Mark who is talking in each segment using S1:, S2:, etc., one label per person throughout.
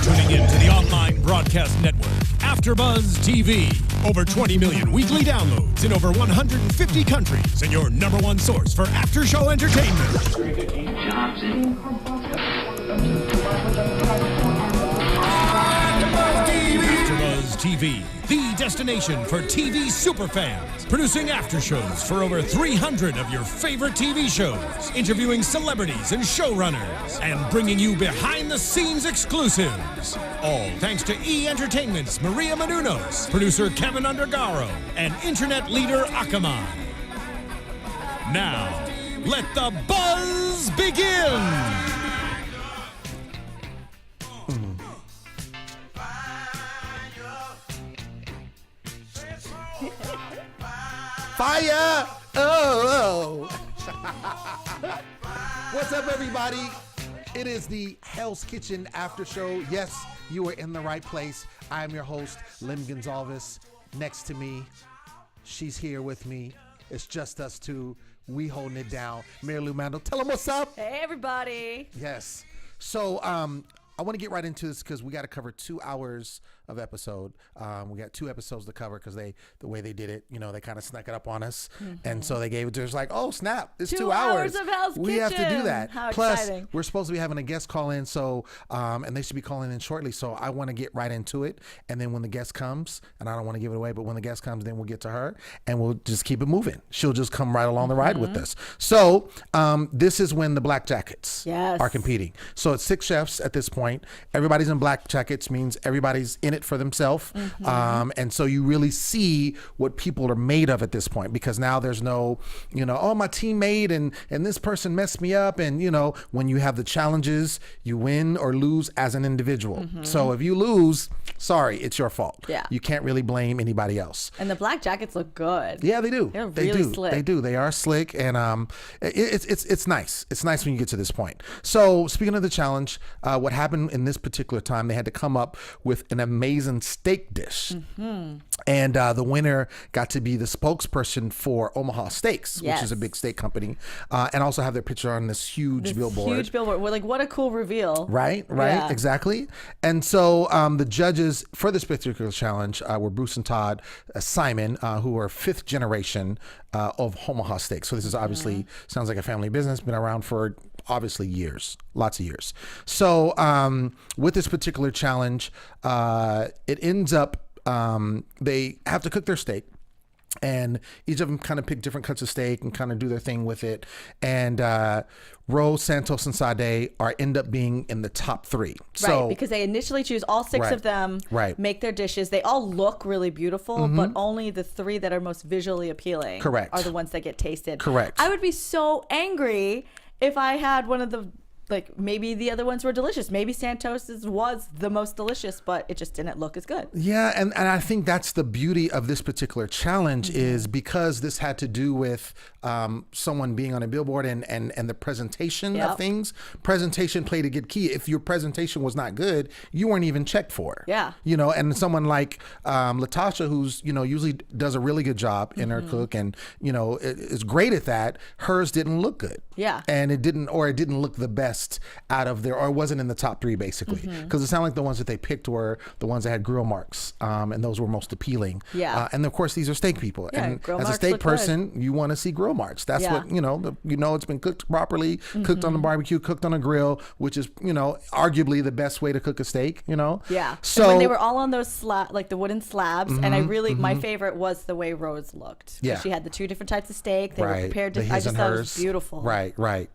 S1: tuning in to the online broadcast network, AfterBuzz TV. Over 20 million weekly downloads in over 150 countries, and your number one source for after-show entertainment. AfterBuzz TV, the destination for TV superfans, producing aftershows for over 300 of your favorite TV shows, interviewing celebrities and showrunners, and bringing you behind-the-scenes exclusives. All thanks to E! Entertainment's Maria Menounos, producer Kevin Undergaro, and internet leader Akamai. Now, let the buzz begin!
S2: Fire! Oh! What's up, everybody? It is the Hell's Kitchen After Show. Yes, you are in the right place. I am your host, Lim Gonsalves. Next to me, she's here with me. It's just us two. We holding it down. Marielou, Mandl, tell them what's up.
S3: Hey, everybody.
S2: Yes. So, I want to get right into this because we got to cover 2 hours of episode. We got 2 episodes to cover because the way they did it, they kind of snuck it up on us. Mm-hmm. And so they gave it to us like, oh, snap, it's 2 hours.
S3: 2 hours of Hell's Kitchen.
S2: We have to do that.
S3: How
S2: Plus,
S3: exciting.
S2: We're supposed to be having a guest call in, so and they should be calling in shortly. So I want to get right into it. And then when the guest comes, and I don't want to give it away, but when the guest comes, then we'll get to her and we'll just keep it moving. She'll just come right along the ride with us. So this is when the black jackets are competing. So it's 6 chefs at this point. Everybody's in black jackets, means everybody's in it for themselves. And so you really see what people are made of at this point, because now there's no, oh, my teammate and this person messed me up. And, when you have the challenges, you win or lose as an individual. So if you lose, sorry, it's your fault.
S3: Yeah.
S2: You can't really blame anybody else.
S3: And the black jackets look good.
S2: Yeah, they do.
S3: They're really slick.
S2: They do. They are slick. And it's nice. It's nice when you get to this point. So speaking of the challenge, what happened in this particular time, they had to come up with an amazing steak dish. And the winner got to be the spokesperson for Omaha Steaks, which is a big steak company, and also have their picture on this huge billboard.
S3: Huge billboard. We're like, what a cool reveal.
S2: Right, yeah. Exactly. And so the judges for this particular challenge were Bruce and Todd Simon, who are 5th generation of Omaha Steaks. So this is obviously, sounds like a family business, been around for obviously years, lots of years. So with this particular challenge, it ends up, they have to cook their steak, and each of them kind of pick different cuts of steak and kind of do their thing with it. And Rose, Santos, and Sade end up being in the top 3.
S3: Right, because they initially choose all 6 of them, make their dishes. They all look really beautiful, but only the 3 that are most visually appealing are the ones that get tasted.
S2: Correct.
S3: I would be so angry if I had one of the, maybe the other ones were delicious. Maybe Santos's was the most delicious, but it just didn't look as good.
S2: Yeah, and I think that's the beauty of this particular challenge is because this had to do with someone being on a billboard and the presentation of things. Presentation played a good key. If your presentation was not good, you weren't even checked for.
S3: Yeah.
S2: And someone like Latasha, who's, usually does a really good job in her cook and, is great at that, hers didn't look good.
S3: Yeah.
S2: And it didn't look the best out of there, or it wasn't in the top 3 basically, because it sounded like the ones that they picked were the ones that had grill marks, and those were most appealing.
S3: Yeah.
S2: And of course these are steak people, and
S3: grill
S2: as a
S3: marks
S2: steak
S3: look
S2: person,
S3: good.
S2: you want to see grill marks. That's what it's been cooked properly, cooked on the barbecue, cooked on a grill, which is arguably the best way to cook a steak.
S3: Yeah.
S2: So
S3: and when they were all on those the wooden slabs, and I really my favorite was the way Rose looked.
S2: Yeah.
S3: She had the 2 different types of steak. They were prepared to. I just thought it was beautiful.
S2: Right.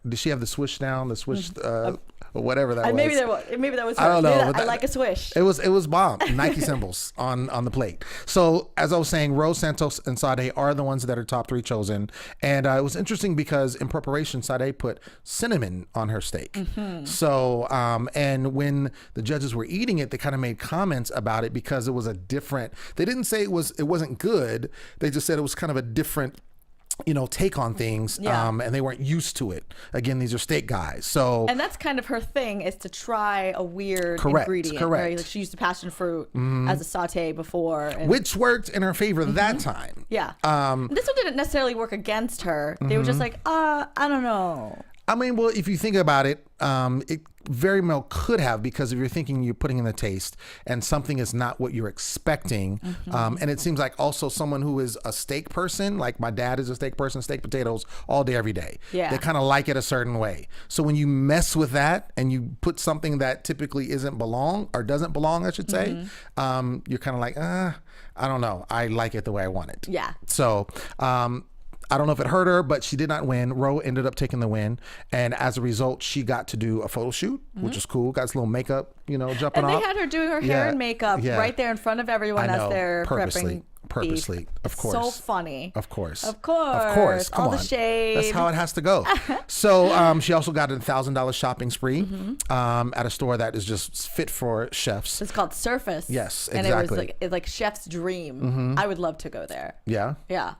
S2: Did she have the swish down? The swish. Or whatever that was.
S3: Maybe that was.
S2: I don't know.
S3: I like a swish.
S2: It was bomb. Nike symbols on the plate. So as I was saying, Rose, Santos, and Sade are the ones that are top 3 chosen. And it was interesting because in preparation, Sade put cinnamon on her steak. So and when the judges were eating it, they kind of made comments about it because it was a different. They didn't say it wasn't good. They just said it was kind of a different take on things, and they weren't used to it. Again, these are steak guys, so
S3: and that's kind of her thing, is to try a weird ingredient. Right? Like she used passion fruit as a saute before,
S2: which worked in her favor that time.
S3: Yeah, this one didn't necessarily work against her. They were just like, I don't know.
S2: I mean, well, if you think about it, very well could have, because if you're thinking you're putting in the taste and something is not what you're expecting, and it seems like also someone who is a steak person, like my dad is a steak person, steak potatoes all day, every day.
S3: Yeah.
S2: They kind of like it a certain way. So when you mess with that and you put something that typically doesn't belong, I should say, you're kind of like, I don't know. I like it the way I want it.
S3: Yeah.
S2: So, I don't know if it hurt her, but she did not win. Ro ended up taking the win. And as a result, she got to do a photo shoot, which is cool. Got this little makeup, jumping off.
S3: And they had her doing her hair and makeup right there in front of everyone as they're prepping.
S2: Purposely, of course.
S3: So funny.
S2: Of course.
S3: Come
S2: on.
S3: The shade.
S2: That's how it has to go. So she also got a $1,000 shopping spree at a store that is just fit for chefs.
S3: It's called Surface.
S2: Yes, exactly.
S3: And it was like chef's dream. I would love to go there.
S2: Yeah?
S3: Yeah.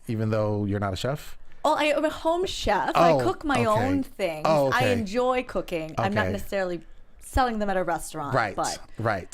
S2: Even though you're not a chef?
S3: Oh, I'm a home chef. I cook my own things. I enjoy cooking. I'm not necessarily selling them at a restaurant. But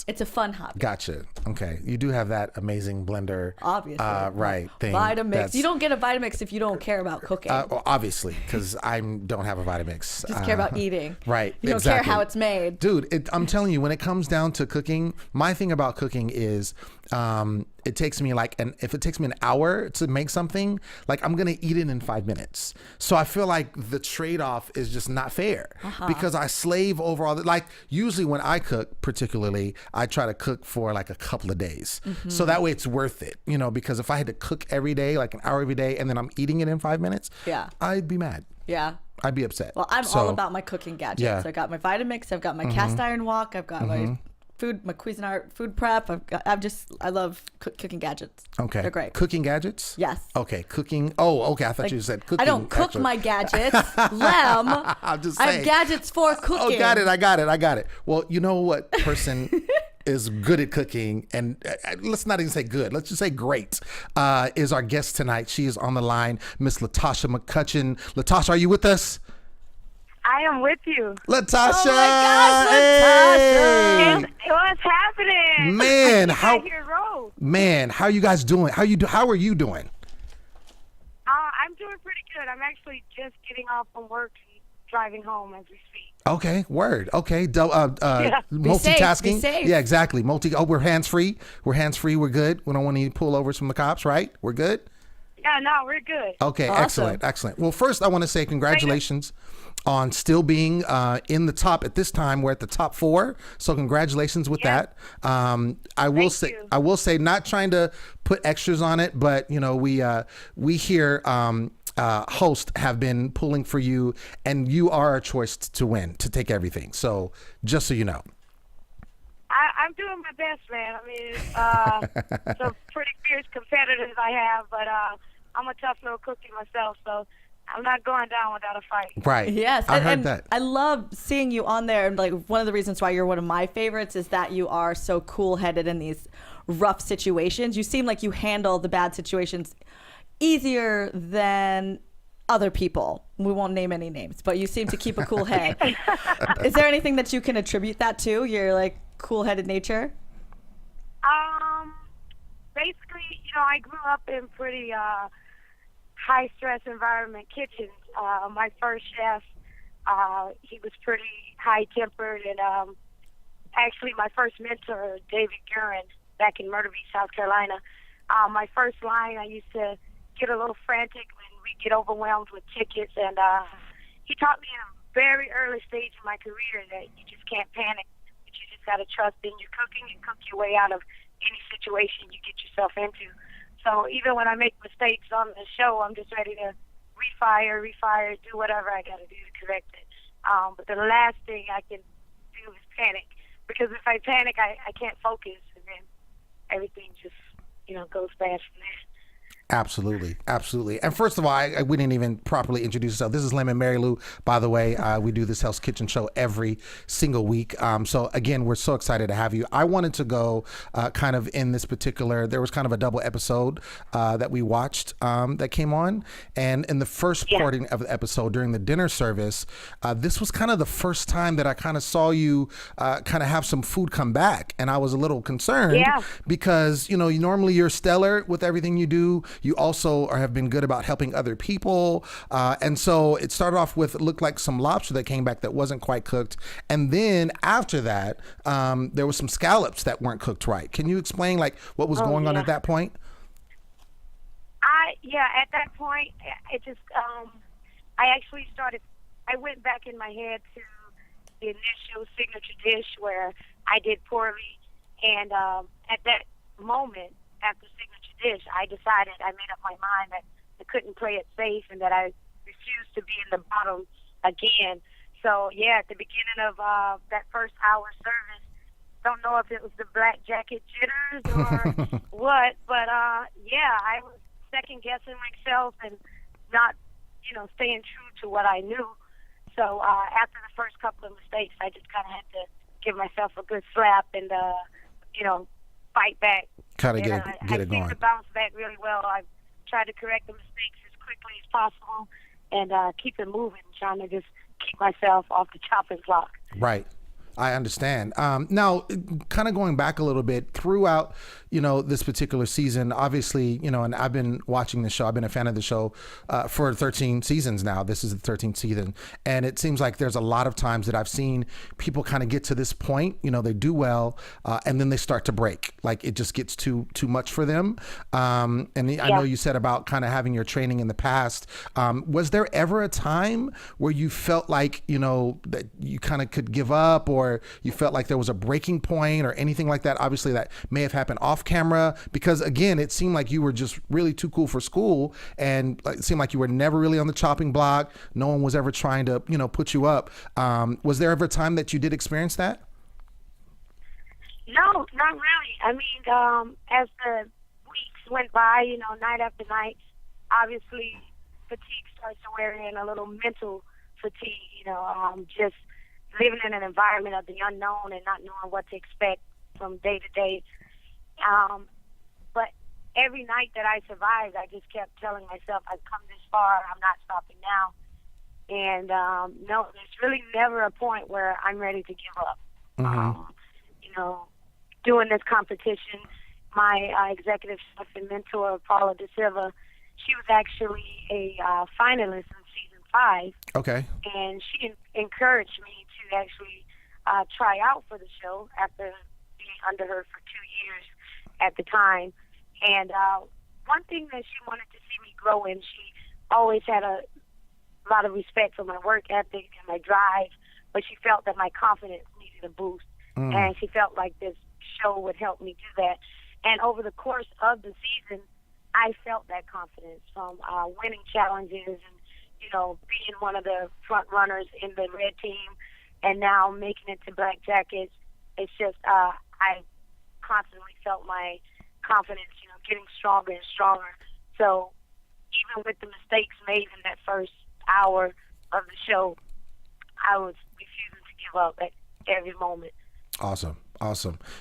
S3: it's a fun hobby.
S2: Gotcha. Okay. You do have that amazing blender.
S3: Obviously.
S2: Thing.
S3: Vitamix. You don't get a Vitamix if you don't care about cooking.
S2: Well, obviously, because I don't have a Vitamix.
S3: Just care about eating.
S2: Right.
S3: You don't care how it's made.
S2: Dude, I'm telling you, when it comes down to cooking, my thing about cooking is it takes me if it takes me an hour to make something, I'm going to eat it in 5 minutes. So I feel like the trade-off is just not fair because I slave over all the, usually when I cook, particularly, I try to cook for a couple of days. So that way it's worth it, because if I had to cook every day, an hour every day, and then I'm eating it in 5 minutes, I'd be mad.
S3: Yeah.
S2: I'd be upset.
S3: Well, I'm all about my cooking gadgets. Yeah. I got my Vitamix, I've got my cast iron wok, I've got my Cuisinart food prep. I love cooking gadgets.
S2: Okay.
S3: They're great.
S2: Cooking gadgets?
S3: Yes.
S2: Okay. Cooking. Oh, okay. I thought you said cooking.
S3: I don't cook my gadgets. I'm just saying. I have gadgets for cooking.
S2: Oh, got it. Well, you know what person is good at cooking, and let's not even say good, let's just say great, is our guest tonight. She is on the line, Miss Tasha McCutchen. Latasha, are you with us?
S4: I am with you.
S2: Latasha!
S3: Oh my gosh, Latasha!
S4: What's happening?
S2: Man, how are you guys doing? How are you doing?
S4: I'm doing pretty good. I'm actually just getting off from work and driving home as we speak.
S2: Okay, word. Okay, multitasking.
S3: Be safe.
S2: Yeah, exactly. We're hands-free. We're good. We don't want any pullovers from the cops, right? We're good?
S4: Yeah, no, we're good.
S2: Okay,
S3: awesome.
S2: Excellent. Well, first I want to say congratulations on still being in the top. At this time, we're at the top 4, so congratulations with that. I will say, not trying to put extras on it, but we here host have been pulling for you, and you are a choice to win, to take everything. So just so you know.
S4: I'm doing my best, man. I mean, some pretty fierce competitors I have, but I'm a tough little cookie myself, so I'm not going down without a fight.
S2: Right.
S3: Yes.
S2: I heard that.
S3: I love seeing you on there. And one of the reasons why you're one of my favorites is that you are so cool-headed in these rough situations. You seem like you handle the bad situations easier than other people. We won't name any names, but you seem to keep a cool head. Is there anything that you can attribute that to? Your cool-headed nature?
S4: Basically, I grew up in pretty high-stress environment kitchens. My first chef, he was pretty high-tempered, and actually my first mentor, David Gurin, back in Myrtle Beach, South Carolina, my first line, I used to get a little frantic when we get overwhelmed with tickets, and he taught me in a very early stage in my career that you just can't panic, but you just got to trust in your cooking and cook your way out of any situation you get yourself into. So even when I make mistakes on the show, I'm just ready to refire, do whatever I got to do to correct it. But the last thing I can do is panic, because if I panic, I can't focus, and then everything just goes bad from there.
S2: Absolutely. And first of all, we didn't even properly introduce ourselves. This is Lemon Marielou, by the way. We do this Hell's Kitchen show every single week. So again, we're so excited to have you. I wanted to go kind of in this particular, there was kind of a double episode that we watched that came on. And in the first part of the episode, during the dinner service, this was kind of the first time that I kind of saw you kind of have some food come back. And I was a little concerned because, normally you're stellar with everything you do. You also have been good about helping other people. And so it started off with, it looked like some lobster that came back that wasn't quite cooked. And then after that, there was some scallops that weren't cooked right. Can you explain like what was going on at that point?
S4: At that point, it just, I went back in my head to the initial signature dish where I did poorly. And at that moment, after signature dish, I made up my mind that I couldn't play it safe and that I refused to be in the bottom again. So, yeah, at the beginning of that first hour service, don't know if it was the black jacket jitters or what, but, I was second-guessing myself and not, staying true to what I knew. So after the first couple of mistakes, I just kind of had to give myself a good slap and, fight back.
S2: Kind of get it going.
S4: I seem to bounce back really well. I've tried to correct the mistakes as quickly as possible and keep it moving, trying to just keep myself off the chopping block.
S2: Right. I understand. Now, kind of going back a little bit throughout, this particular season, obviously, and I've been watching the show. I've been a fan of the show for 13 seasons now. This is the 13th season. And it seems like there's a lot of times that I've seen people kind of get to this point, they do well, and then they start to break. Like it just gets too much for them. I know you said about kind of having your training in the past. Was there ever a time where you felt like, that you kind of could give up, or you felt like there was a breaking point or anything like that? Obviously that may have happened off camera, because again, it seemed like you were just really too cool for school, and it seemed like you were never really on the chopping block. No one was ever trying to, put you up. Was there ever a time that you did experience that?
S4: No, not really. I mean, as the weeks went by, night after night, obviously fatigue starts to wear in, a little mental fatigue, just living in an environment of the unknown and not knowing what to expect from day to day. But every night that I survived, I just kept telling myself, I've come this far, I'm not stopping now. And no, there's really never a point where I'm ready to give up. Doing this competition, my executive chef and mentor, Paula De Silva, she was actually a finalist in season 5.
S2: Okay.
S4: And she encouraged me to actually try out for the show after being under her for 2 years at the time. And one thing that she wanted to see me grow in, she always had a lot of respect for my work ethic and my drive, but she felt that my confidence needed a boost. And she felt like this show would help me do that. And over the course of the season, I felt that confidence from winning challenges and, being one of the front runners in the red team and now making it to Black Jackets. It's just I constantly felt my confidence, getting stronger and stronger. So even with the mistakes made in that first hour of the show, I was refusing to give up at every moment.
S2: Awesome.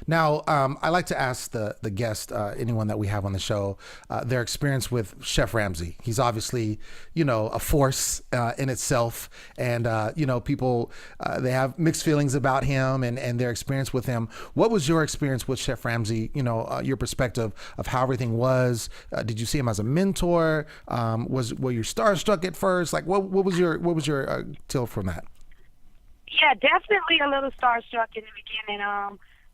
S2: Now, I like to ask the guest, anyone that we have on the show, their experience with Chef Ramsay. He's obviously, a force in itself, and people they have mixed feelings about him and their experience with him. What was your experience with Chef Ramsay? Your perspective of how everything was. Did you see him as a mentor? Were you starstruck at first? Like, what was your tale from that?
S4: Yeah, definitely a little starstruck in the beginning.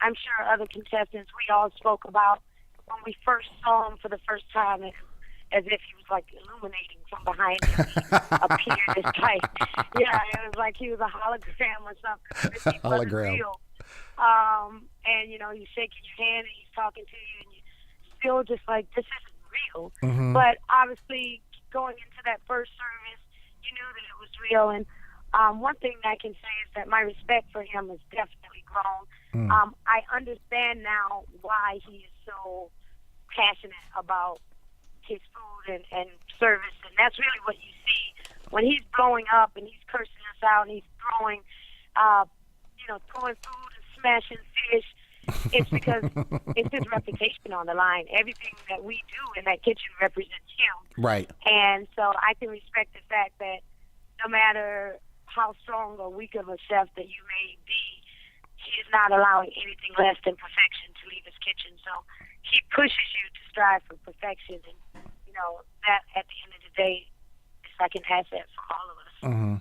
S4: I'm sure other contestants, we all spoke about when we first saw him for the first time, as if he was like illuminating from behind him. He appeared as like, it was like he was a hologram or something. He wasn't real. And he's shaking your hand and he's talking to you, and you're still just like, this isn't real. But obviously, going into that first service, you knew that it was real. And one thing I can say is that my respect for him has definitely grown. I understand now why he is so passionate about his food and service, and that's really what you see when he's blowing up and he's cursing us out and he's throwing food and smashing fish. It's because it's his reputation on the line. Everything that we do in that kitchen represents him.
S2: Right.
S4: And so I can respect the fact that no matter how strong or weak of a chef that you may be, he is not allowing anything less than perfection to leave his kitchen. So he pushes you to strive for perfection. And that at the end of the day, it's like an asset for all of us.
S2: Mm-hmm.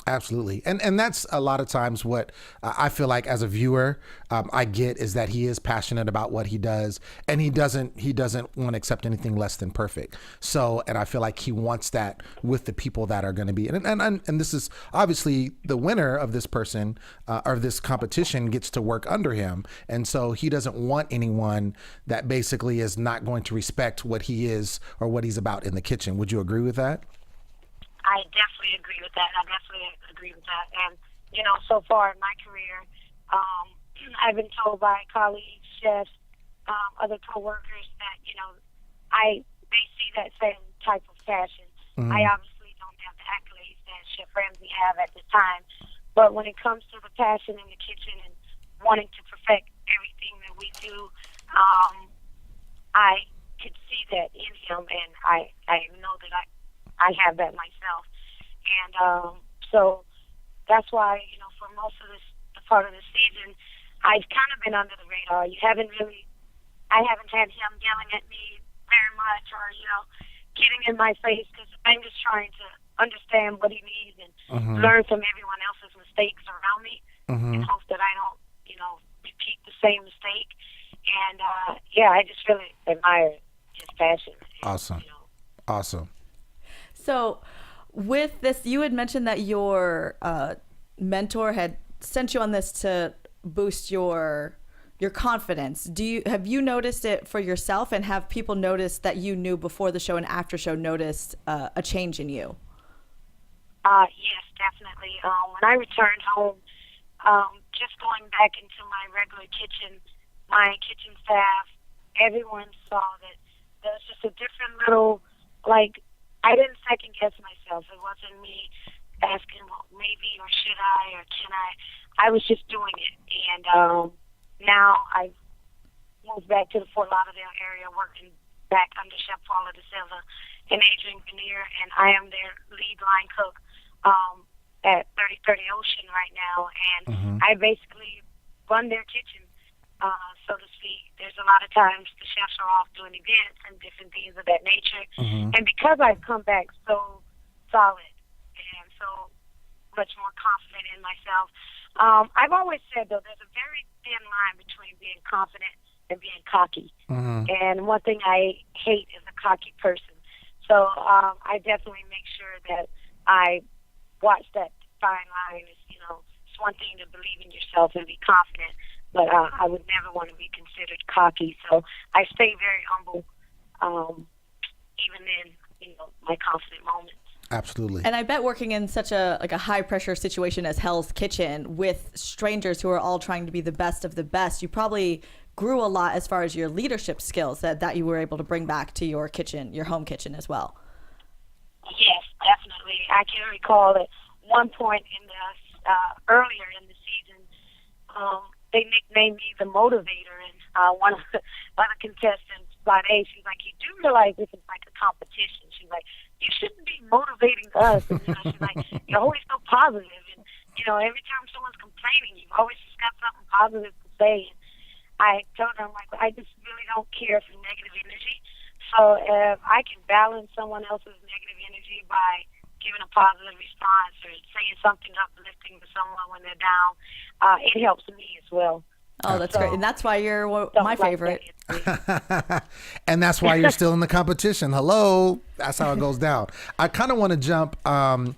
S2: Absolutely. And that's a lot of times what I feel like as a viewer, I get is that he is passionate about what he does, and he doesn't want to accept anything less than perfect. So, and I feel like he wants that with the people that are going to be, and this is obviously the winner of this person or this competition gets to work under him. And so he doesn't want anyone that basically is not going to respect what he is or what he's about in the kitchen. Would you agree with that?
S4: I definitely agree with that. And, so far in my career, I've been told by colleagues, chefs, other coworkers that, they see that same type of passion.
S2: Mm-hmm.
S4: I obviously don't have the accolades that Chef Ramsay have at the time, but when it comes to the passion in the kitchen and wanting to perfect everything that we do, I could see that in him, and I know that I have that myself. And so that's why, for most of the part of the season, I've kind of been under the radar. I haven't had him yelling at me very much or, getting in my face, because I'm just trying to understand what he needs and learn from everyone else's mistakes around me in hopes that I don't, repeat the same mistake. And, I just really admire his passion.
S2: Awesome. Awesome.
S3: So with this, you had mentioned that your mentor had sent you on this to boost your confidence. Have you noticed it for yourself, and have people noticed that you knew before the show and after show noticed a change in you?
S4: Yes, definitely. When I returned home, just going back into my regular kitchen, my kitchen staff, everyone saw that there was just a different little, I didn't second guess myself. It wasn't me asking, well, maybe, or should I, or can I? I was just doing it. And now I've moved back to the Fort Lauderdale area, working back under Chef Paula De Silva and Adrian Grenier, and I am their lead line cook at 3030 Ocean right now. And I basically run their kitchen, so to speak. There's a lot of times the chefs are off doing events and different things of that nature. And because I've come back so solid and so much more confident in myself, I've always said, though, there's a very thin line between being confident and being cocky. And one thing I hate is a cocky person. So I definitely make sure that I watch that fine line. It's one thing to believe in yourself and be confident, but I would never want to be considered cocky. So I stay very humble, even in my confident moments.
S2: Absolutely.
S3: And I bet working in such a high pressure situation as Hell's Kitchen with strangers who are all trying to be the best of the best, you probably grew a lot as far as your leadership skills that you were able to bring back to your kitchen, your home kitchen as well.
S4: Yes, definitely. I can recall at one point in the earlier in the season, they nicknamed me the motivator, and one of the contestants, Bonnie, she's like, "You do realize this is like a competition?" She's like, "You shouldn't be motivating us." And, she's like, "You're always so positive, and every time someone's complaining, you've always just got something positive to say." And I told her, I'm like, I just really don't care for negative energy. So if I can balance someone else's negative energy by giving a positive response or saying something uplifting to someone when they're down, it helps me as well.
S3: Oh, that's great. And that's why you're my favorite.
S2: And that's why you're still in the competition. Hello. That's how it goes down. I kind of want to jump, Latasha,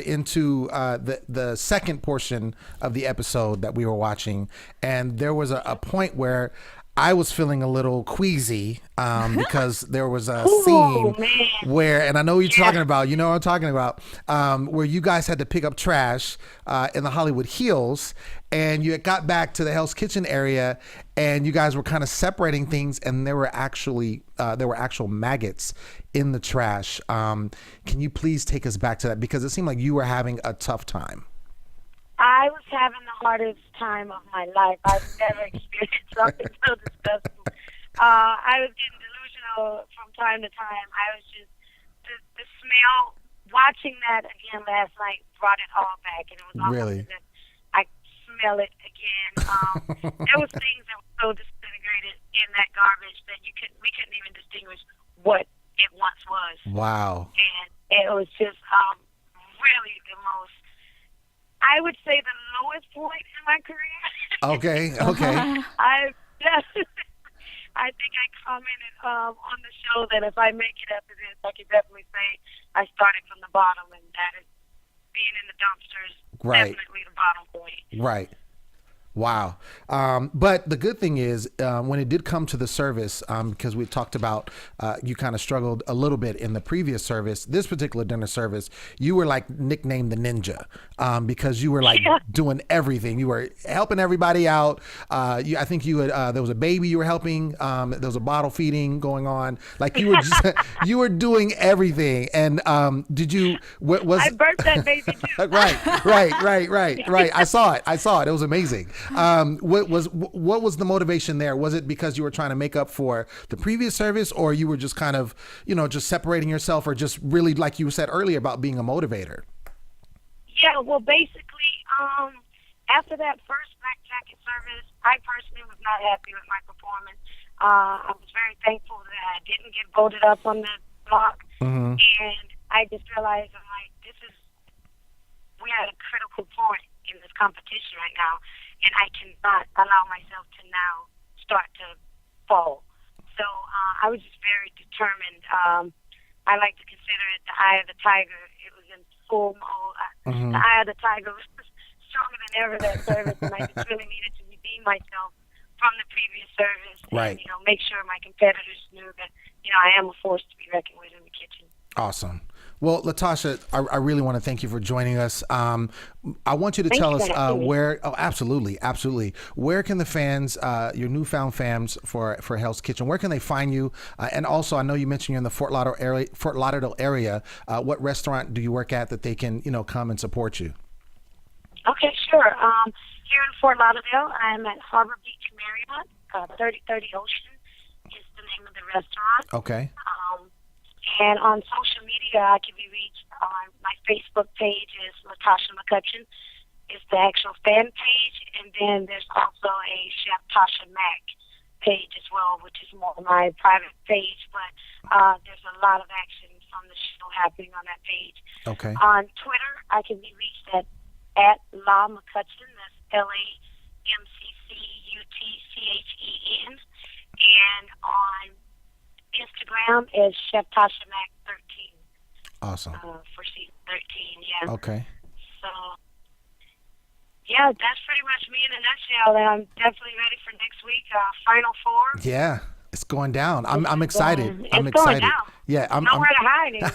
S2: into the second portion of the episode that we were watching. And there was a point where I was feeling a little queasy because there was a scene where, and I know what you're talking about, you know what I'm talking about, where you guys had to pick up trash in the Hollywood Hills, and you got back to the Hell's Kitchen area, and you guys were kind of separating things, and there were actual maggots in the trash. Can you please take us back to that, because it seemed like you were having a tough time.
S4: I was having the hardest time of my life. I've never experienced something so disgusting. I was getting delusional from time to time. I was just, the smell, watching that again last night brought it all back. And it was almost as if I could smell it again. There was things that were so disintegrated in that garbage that we couldn't even distinguish what it once was.
S2: Wow.
S4: And it was just really the most, I would say, the lowest point in my career.
S2: Okay.
S4: I think I commented on the show that if I make it after this, I can definitely say I started from the bottom, and that is being in the dumpsters.
S2: Right.
S4: Definitely the bottom point.
S2: Right. Wow. But the good thing is when it did come to the service, because we talked about you kind of struggled a little bit in the previous service, this particular dinner service, you were like nicknamed the ninja because you were like doing everything. You were helping everybody out. I think you had, there was a baby you were helping. There was a bottle feeding going on. Like you were just, you were doing everything. And did you, what was...
S4: I birthed that baby too.
S2: Right. I saw it. It was amazing. What was the motivation there? Was it because you were trying to make up for the previous service, or you were just kind of, just separating yourself, or just really, like you said earlier, about being a motivator?
S4: Yeah, well, basically, after that first black jacket service, I personally was not happy with my performance. I was very thankful that I didn't get voted up on the block, and I just realized, we're at a critical point in this competition right now, and I cannot allow myself to now start to fall. So I was just very determined. I like to consider it the eye of the tiger. It was in full mode. The eye of the tiger was stronger than ever that service, and I just really needed to redeem myself from the previous service.
S2: Right.
S4: And, make sure my competitors knew that, I am a force to be reckoned with in the kitchen.
S2: Awesome. Well, Latasha, I really want to thank you for joining us. I want you to tell us where. Oh, absolutely. Where can the fans, your newfound fans for Hell's Kitchen, where can they find you? And also, I know you mentioned you're in the Fort Lauderdale area. What restaurant do you work at that they can, come and support you?
S4: Okay, sure. Here in Fort Lauderdale, I'm at Harbor Beach Marriott. 3030 Ocean is the name of the restaurant.
S2: Okay.
S4: And on social media, I can be reached on my Facebook page is Tasha McCutchen. It's the actual fan page. And then there's also a Chef Tasha Mac page as well, which is more my private page. But there's a lot of action from the show happening on that page.
S2: Okay.
S4: On Twitter, I can be reached at La McCutchen. That's LAMCCUTCHEN. And on Instagram is Chef Tasha Mac 13.
S2: Awesome.
S4: For season 13, yeah.
S2: Okay.
S4: So, yeah, that's pretty much me in a nutshell. And I'm definitely ready for next week, Final Four.
S2: Yeah, it's going down. I'm excited.
S4: It's going down.
S2: Yeah,
S4: nowhere to hide anymore.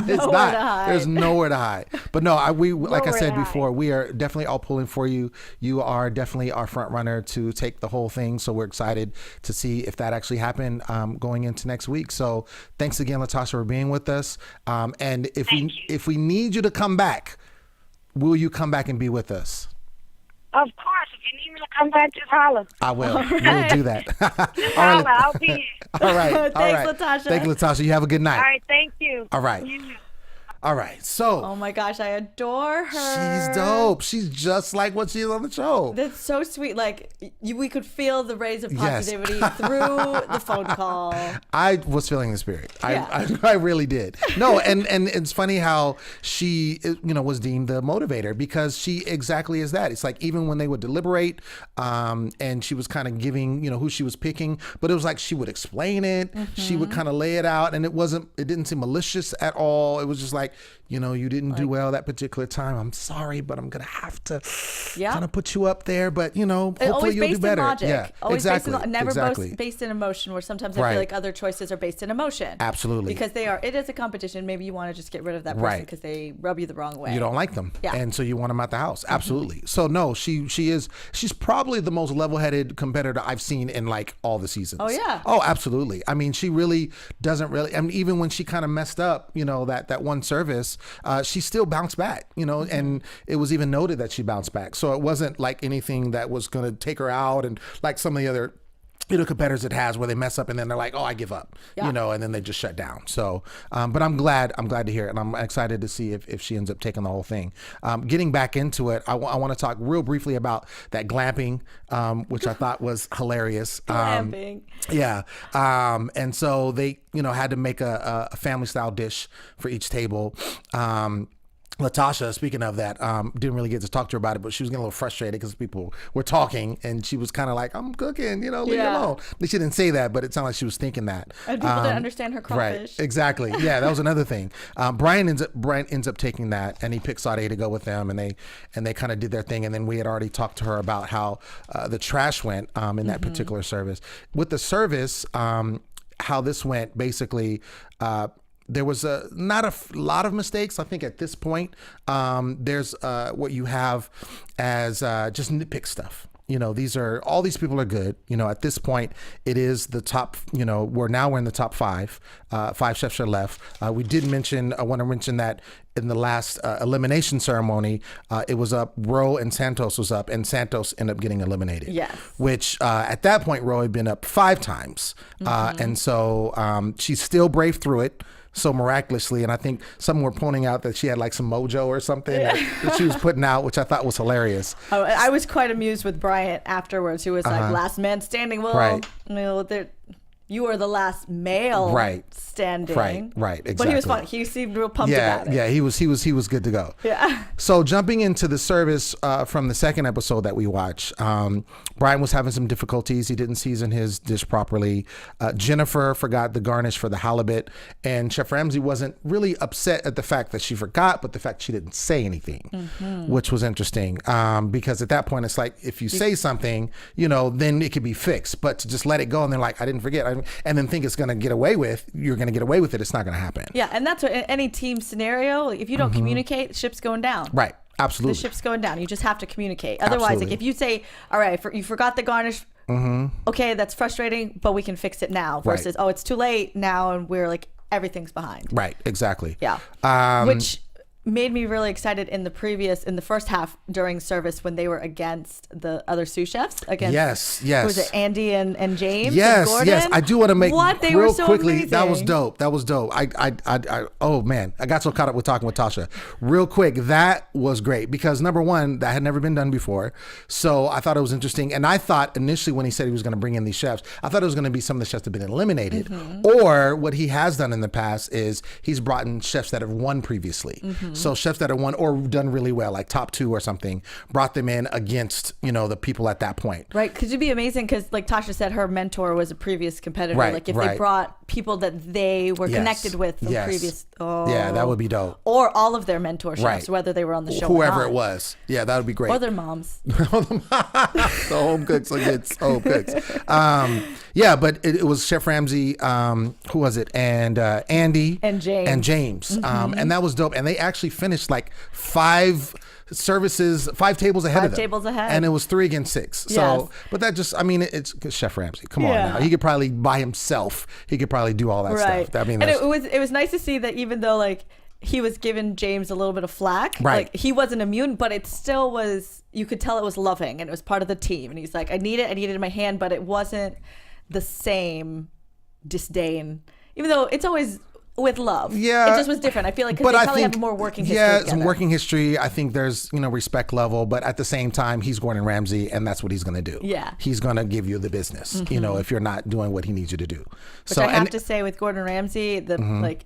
S2: It's
S3: nowhere
S2: not.
S3: To hide.
S2: There's nowhere to hide. But no, we like I said before,
S4: hide.
S2: we are definitely all pulling for you. You are definitely our front runner to take the whole thing. So we're excited to see if that actually happened going into next week. So thanks again, Latasha, for being with us. And if we need you to come back, will you come back and be with us?
S4: Of course. If you need me to come back, just holler.
S2: I will.
S3: Right.
S2: We'll do that.
S4: Just holler. I'll be here.
S2: All right.
S3: Thanks, Latasha.
S2: Thank you, Latasha. You have a good night.
S4: All right. Thank you.
S2: All right.
S4: You too.
S2: All right. So.
S3: Oh my gosh, I adore her.
S2: She's dope. She's just like what she is on the show.
S3: That's so sweet. Like we could feel the rays of
S2: Yes.
S3: positivity through the phone call.
S2: I was feeling the spirit.
S3: Yeah.
S2: I really did. No, and it's funny how she, was deemed the motivator, because she exactly is that. It's like even when they would deliberate, and she was kind of giving, who she was picking, but it was like she would explain it. She would kind of lay it out, and it didn't seem malicious at all. It was just like, you didn't do well that particular time. I'm sorry, but I'm gonna have to kind of put you up there. But hopefully you'll do better.
S3: Logic.
S2: Yeah,
S3: Always
S2: exactly.
S3: Never based in emotion. Where sometimes I feel like other choices are based in emotion.
S2: Absolutely.
S3: Because they are. It is a competition. Maybe you want to just get rid of that person because they rub you the wrong way.
S2: You don't like them, and so you want them out the house. Absolutely. So no, she's probably the most level-headed competitor I've seen in like all the seasons.
S3: Oh yeah.
S2: Oh, absolutely. I mean, she really doesn't really. I mean, even when she kind of messed up, that one service, she still bounced back. And it was even noted that she bounced back. So it wasn't like anything that was going to take her out, and like some of the other competitors it has where they mess up and then they're like, oh, I give up,
S3: Yeah.
S2: and then they just shut down. So, but I'm glad to hear it. And I'm excited to see if she ends up taking the whole thing. Getting back into it, I want to talk real briefly about that glamping, which I thought was hilarious.
S3: Glamping.
S2: Yeah. And so they, had to make a family style dish for each table. Latasha, speaking of that, didn't really get to talk to her about it, but she was getting a little frustrated because people were talking and she was kind of like, I'm cooking, leave me alone. She didn't say that, but it sounded like she was thinking that.
S3: And people didn't understand her crawfish.
S2: Right, exactly. Yeah, that was another thing. Brian ends up taking that and he picked Sade to go with them and they kind of did their thing. And then we had already talked to her about how the trash went in that particular service. With the service, how this went, basically, there was not a lot of mistakes. I think at this point, there's what you have as just nitpick stuff. All these people are good. At this point, it is the top. We're in the top five. 5 chefs are left. I want to mention that in the last elimination ceremony, it was up. Ro and Santos was up, and Santos ended up getting eliminated.
S3: Yes.
S2: Which at that point, Ro had been up 5 times, and so she still braved through it. So miraculously, and I think some were pointing out that she had like some mojo or something that she was putting out, which I thought was hilarious.
S3: Oh, I was quite amused with Bryant afterwards, who was like, last man standing. Well,
S2: right.
S3: You are the last male standing.
S2: Right, exactly.
S3: But he was fun. He seemed real pumped about it.
S2: Yeah, he was good to go.
S3: Yeah.
S2: So jumping into the service from the second episode that we watched, Brian was having some difficulties. He didn't season his dish properly. Jennifer forgot the garnish for the halibut, and Chef Ramsay wasn't really upset at the fact that she forgot, but the fact she didn't say anything, which was interesting. Because at that point, it's like if you say something, then it could be fixed. But to just let it go and then like I didn't forget, and then think it's going to get away with, you're going to get away with it. It's not going to happen.
S3: Yeah, and that's what any team scenario. If you don't communicate, the ship's going down.
S2: Right. Absolutely.
S3: The ship's going down. You just have to communicate. Otherwise, like if you say, all right, you forgot the garnish. Okay, that's frustrating, but we can fix it now. Versus, oh, it's too late now, and we're like everything's behind.
S2: Right. Exactly.
S3: Yeah. Which made me really excited in the first half during service when they were against the other sous chefs. Yes. Was it Andy and James?
S2: Yes,
S3: and Gordon?
S2: yes. I do want to make
S3: they
S2: real
S3: were so
S2: quickly.
S3: Amazing.
S2: That was dope. I oh man, I got so caught up with talking with Tasha. Real quick, that was great because number one, that had never been done before. So I thought it was interesting, and I thought initially when he said he was going to bring in these chefs, I thought it was going to be some of the chefs that have been eliminated, or what he has done in the past is he's brought in chefs that have won previously. So chefs that have won or done really well, like top 2 or something, brought them in against, the people at that point.
S3: Right. Because it'd be amazing because like Tasha said, her mentor was a previous competitor.
S2: Right,
S3: like if they brought people that they were connected with from previous. Oh.
S2: Yeah, that would be dope.
S3: Or all of their mentor chefs, whether they were on the show
S2: whoever
S3: or not.
S2: it was. Yeah, that would be great.
S3: Or their moms.
S2: The home cooks against home cooks. But it was Chef Ramsay, who was it? And Andy.
S3: And James.
S2: And that was dope. And they actually finished like 5 tables ahead of them.
S3: 5 tables ahead.
S2: And it was 3 against 6.
S3: Yes.
S2: So, but that just, it's Chef Ramsay. Come on now. He could probably, by himself, do all that stuff. I mean,
S3: and it was nice to see that even though like he was giving James a little bit of flack, like he wasn't immune, but it still was, you could tell it was loving and it was part of the team. And he's like, I need it in my hand, but it wasn't the same disdain, even though it's always with love. Yeah. It just was different. I feel like because they probably have more working history together.
S2: Some working history. I think there's, respect level, but at the same time, he's Gordon Ramsay and that's what he's going to do.
S3: Yeah.
S2: He's going to give you the business, if you're not doing what he needs you to do.
S3: Which I have to say with Gordon Ramsay, like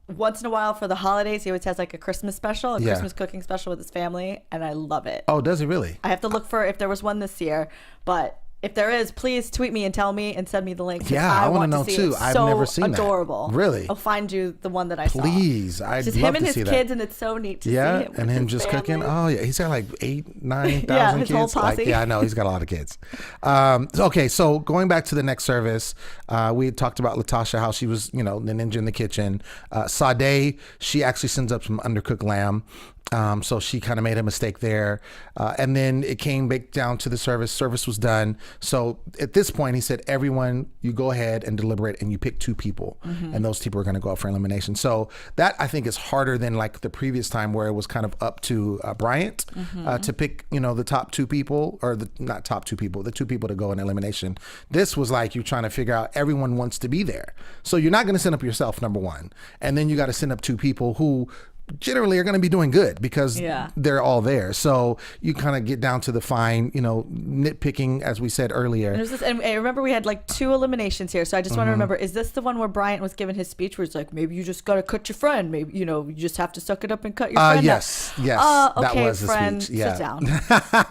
S3: once in a while for the holidays, he always has like a Christmas special, Christmas cooking special with his family, and I love it.
S2: Oh, does he really?
S3: I have to look for if there was one this year, but if there is, please tweet me and tell me and send me the link.
S2: Yeah, I want to know too. I've never seen
S3: adorable.
S2: That. Really?
S3: I'll find you the one that I saw.
S2: Please, I'd love to see that. Just him and his
S3: kids, and it's so neat to see him.
S2: And him just cooking. Oh yeah, he's got like 8,000-9,000
S3: his
S2: kids.
S3: Whole posse.
S2: I know he's got a lot of kids. Okay, so going back to the next service, we had talked about Latasha, how she was, the ninja in the kitchen. Sade, she actually sends up some undercooked lamb. So she kind of made a mistake there. And then it came back down to the service. Service was done. So at this point, he said, everyone, you go ahead and deliberate and you pick 2 people. And those people are going to go up for elimination. So that I think is harder than like the previous time where it was kind of up to Bryant to pick, the top 2 people, or not top 2 people, the 2 people to go in elimination. This was like you're trying to figure out everyone wants to be there. So you're not going to send up yourself, number one. And then you got to send up 2 people who generally are going to be doing good because they're all there. So you kind of get down to the fine, nitpicking, as we said earlier.
S3: And I remember we had like 2 eliminations here. So I just want to remember, is this the one where Bryant was giving his speech where he's like, maybe you just got to cut your friend. Maybe, you just have to suck it up and cut your friend.
S2: Yes.
S3: Okay,
S2: that was
S3: friend,
S2: the speech. Yeah.
S3: sit down.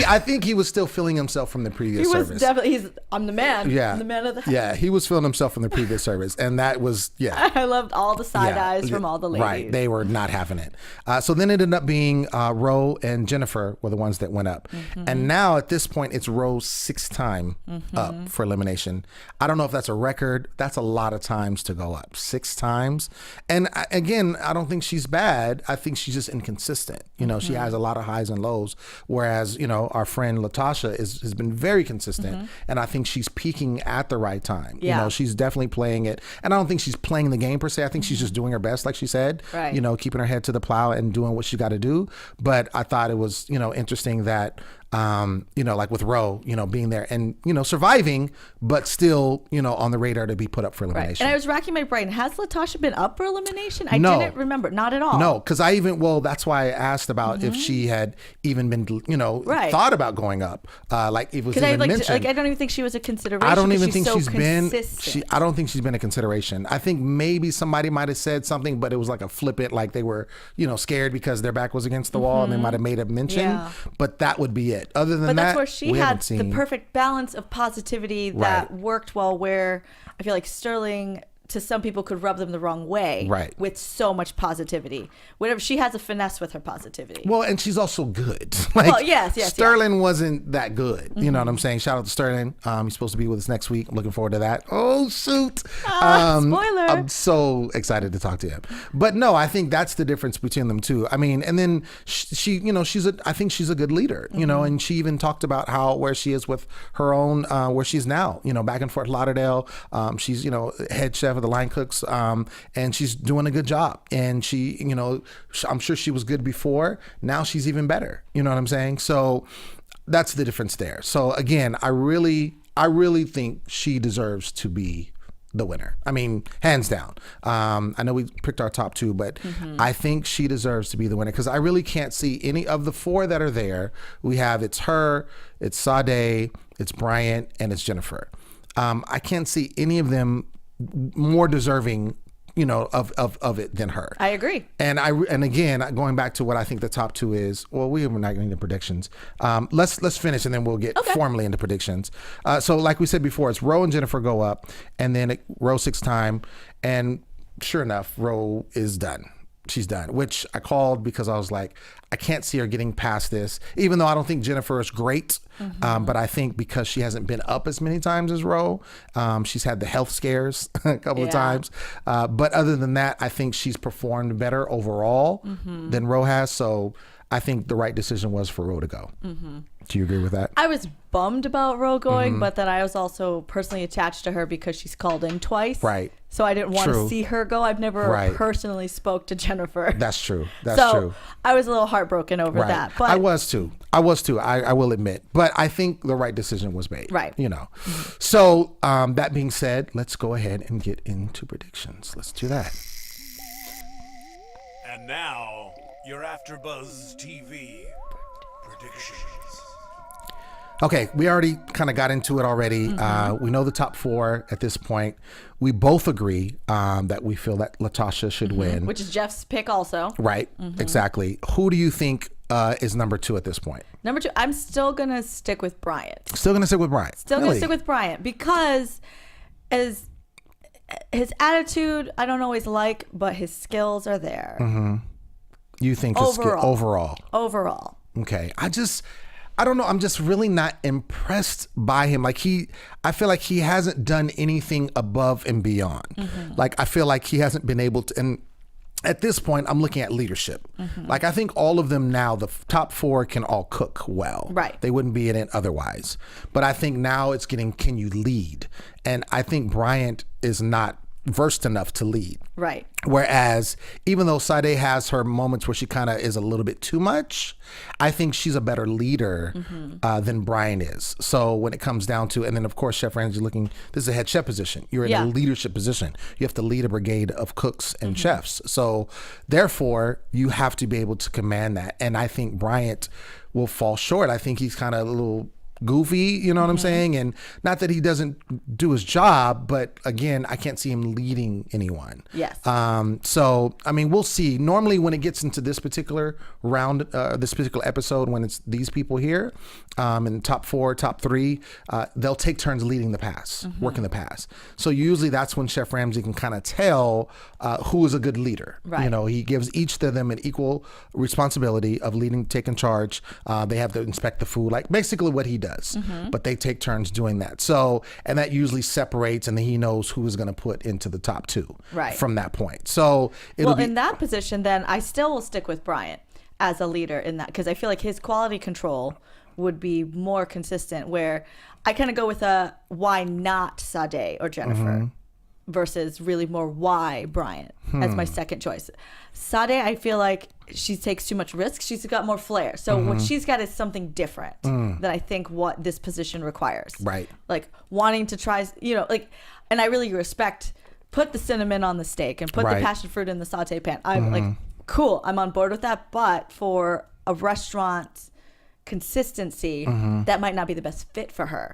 S2: I think he was still feeling himself from the previous service.
S3: He was definitely, I'm the man.
S2: Yeah.
S3: I'm the man of the house.
S2: Yeah, he was feeling himself from the previous service. And that was,
S3: I loved all the side eyes from all the ladies.
S2: Right. They were not having it. So then it ended up being Ro and Jennifer were the ones that went up. And now at this point, it's Ro's 6th time up for elimination. I don't know if that's a record. That's a lot of times to go up. 6 times. And again, I don't think she's bad. I think she's just inconsistent. She has a lot of highs and lows. Whereas, our friend Latasha has been very consistent. And I think she's peaking at the right time.
S3: Yeah.
S2: She's definitely playing it. And I don't think she's playing the game per se. I think she's just doing her best, like she said.
S3: Right.
S2: Keeping her head to the plow and doing what she got to do. But I thought it was, interesting that, like with Ro, being there and, surviving, but still, on the radar to be put up for elimination.
S3: Right. And I was racking my brain. Has Latasha been up for elimination? I
S2: No.
S3: didn't remember. Not at all.
S2: No, because that's why I asked about if she had even been, thought about going up. Like it was even mentioned.
S3: I don't even think she was a consideration.
S2: I don't even think
S3: she's
S2: been.
S3: consistent.
S2: I don't think she's been a consideration. I think maybe somebody might have said something, but it was like a flippant, like they were, scared because their back was against the wall and they might have made a mention.
S3: Yeah.
S2: But that would be it. Other than
S3: But
S2: that,
S3: that's where she
S2: we
S3: had
S2: haven't seen
S3: the perfect balance of positivity that worked well, where I feel like Sterling, to some people, could rub them the wrong way with so much positivity. Whatever, she has a finesse with her positivity.
S2: Well, and she's also good.
S3: Yes.
S2: Sterling wasn't that good. You know what I'm saying? Shout out to Sterling. He's supposed to be with us next week. I'm looking forward to that. Oh, shoot.
S3: Spoiler.
S2: I'm so excited to talk to him. But no, I think that's the difference between them two. I mean, and then she I think she's a good leader, and she even talked about where she is with her own, where she's now, back in Fort Lauderdale. She's, head chef of the line cooks, and she's doing a good job. And she, I'm sure she was good before. Now she's even better. You know what I'm saying? So that's the difference there. So again, I really think she deserves to be the winner. I mean, hands down. I know we picked our top 2, but I think she deserves to be the winner because I really can't see any of the 4 that are there. It's her, it's Sade, it's Bryant, and it's Jennifer. I can't see any of them more deserving, of it than her.
S3: I agree.
S2: And again, going back to what I think the top 2 is. Well, we're not getting into predictions. Let's finish and then we'll get formally into predictions. So like we said before, it's Ro and Jennifer go up, and then Ro 6th time, and sure enough, Ro is done. She's done, which I called because I was like, I can't see her getting past this, even though I don't think Jennifer is great. But I think because she hasn't been up as many times as Ro, she's had the health scares a couple of times. But other than that, I think she's performed better overall than Ro has. So I think the right decision was for Ro to go. Do you agree with that?
S3: I was bummed about Ro going, but then I was also personally attached to her because she's called in twice.
S2: Right.
S3: So I didn't want to see her go. I've never personally spoke to Jennifer.
S2: That's true.
S3: So I was a little heartbroken over that. But
S2: I was too. I will admit. But I think the right decision was made.
S3: Right.
S2: So that being said, let's go ahead and get into predictions. Let's do that.
S1: And now, your AfterBuzz TV predictions.
S2: Okay, we already kind of got into it already. We know the top 4 at this point. We both agree that we feel that Latasha should win.
S3: Which is Jeff's pick also.
S2: Right, exactly. Who do you think is number 2 at this point?
S3: Number 2, I'm still going to stick with Bryant.
S2: Still going to stick with Bryant?
S3: Still going to stick with Bryant because as his attitude, I don't always like, but his skills are there.
S2: You think overall?
S3: Overall.
S2: Okay. I don't know. I'm just really not impressed by him. Like I feel like he hasn't done anything above and beyond. Like I feel like he hasn't been able to, and at this point, I'm looking at leadership. Like, I think all of them now, the top 4 can all cook well.
S3: Right.
S2: They wouldn't be in it otherwise. But I think now it's getting, can you lead? And I think Bryant is not versed enough to lead.
S3: Right.
S2: Whereas, even though Sade has her moments where she kind of is a little bit too much, I think she's a better leader than Brian is. So when it comes down to, and then of course Chef Ramsay looking, this is a head chef position. You're in a leadership position. You have to lead a brigade of cooks and chefs. So therefore, you have to be able to command that. And I think Bryant will fall short. I think he's kind of a little goofy, you know what I'm saying? And not that he doesn't do his job, but again, I can't see him leading anyone.
S3: Yes.
S2: So, I mean, we'll see. Normally when it gets into this particular round, this particular episode, when it's these people here, in top 4, top 3, they'll take turns leading the pass, working the pass. So usually that's when Chef Ramsay can kind of tell who is a good leader.
S3: Right.
S2: You know, he gives each of them an equal responsibility of leading, taking charge. They have to inspect the food, like basically what he does. But they take turns doing that. So, and that usually separates, and then he knows who is going to put into the top 2 from that point. So,
S3: in that position, then I still will stick with Bryant as a leader in that, because I feel like his quality control would be more consistent, where I kind of go with a why not Sade or Jennifer versus really more why Bryant as my second choice. Sade, I feel like she takes too much risk. She's got more flair. So what she's got is something different than I think what this position requires.
S2: Right.
S3: Like wanting to try, you know, like, and I really respect, put the cinnamon on the steak and put the passion fruit in the saute pan. I'm like, cool, I'm on board with that. But for a restaurant consistency, that might not be the best fit for her.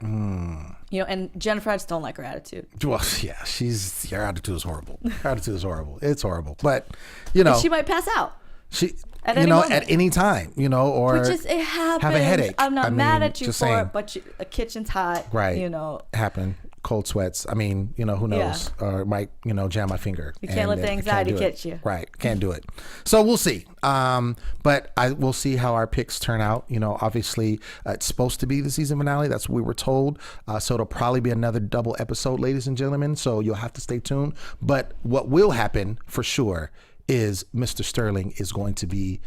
S3: You know, and Jennifer, I just don't like her attitude.
S2: Well, yeah, her attitude is horrible. Her attitude is horrible. It's horrible. But, you know.
S3: And she might pass out.
S2: She,
S3: at
S2: you
S3: any
S2: know,
S3: moment.
S2: at any time, you know, or
S3: Which is, it happens.
S2: have a headache.
S3: I'm not mad at you for
S2: saying.
S3: it, but a kitchen's hot.
S2: Right.
S3: You know.
S2: Happen. Cold sweats. I mean, you know, who knows? Or might, you know, jam my finger.
S3: You can't let the anxiety catch you.
S2: Right. Can't do it. So we'll see. But we'll see how our picks turn out. You know, obviously it's supposed to be the season finale. That's what we were told. So it'll probably be another double episode, ladies and gentlemen. So you'll have to stay tuned. But what will happen for sure is Mr. Sterling is going to be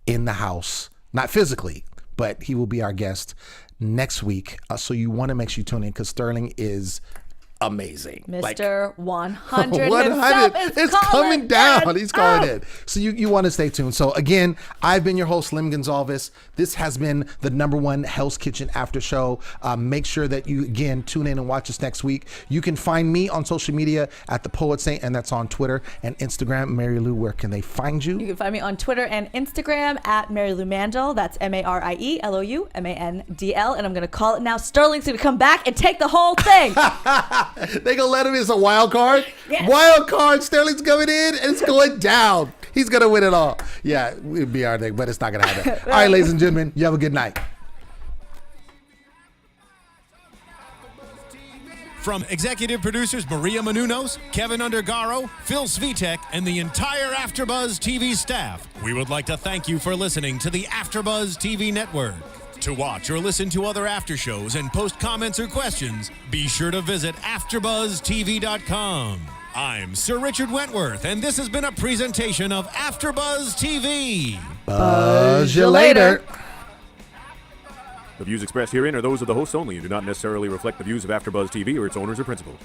S2: in the house, not physically, but he will be our guest next week. So you want to make sure you tune in, because Sterling is amazing.
S3: Mr. 100
S2: 100. It's coming down.
S3: in.
S2: He's calling in. So you want to stay tuned. So again, I've been your host, Lim Gonsalves. This has been the #1 Hell's Kitchen After Show. Make sure that you, again, tune in and watch us next week. You can find me on social media at The Poet Saint, and that's on Twitter and Instagram. Marielou, where can they find you?
S3: You can find me on Twitter and Instagram at Marielou Mandl. That's Marielou Mandl. And I'm going to call it now. Sterling's going to come back and take the whole thing.
S2: They gonna let him in. It's a wild card.
S3: Yes.
S2: Wild card. Sterling's coming in and it's going down. He's gonna win it all. Yeah, it'd be our thing, but it's not gonna happen. All right, ladies and gentlemen, you have a good night.
S1: From executive producers Maria Menounos, Kevin Undergaro, Phil Svitek, and the entire AfterBuzz TV staff, we would like to thank you for listening to the AfterBuzz TV Network. To watch or listen to other after shows and post comments or questions, be sure to visit AfterBuzzTV.com. I'm Sir Richard Wentworth, and this has been a presentation of AfterBuzz TV.
S2: Buzz you later.
S5: The views expressed herein are those of the hosts only and do not necessarily reflect the views of AfterBuzz TV or its owners or principals.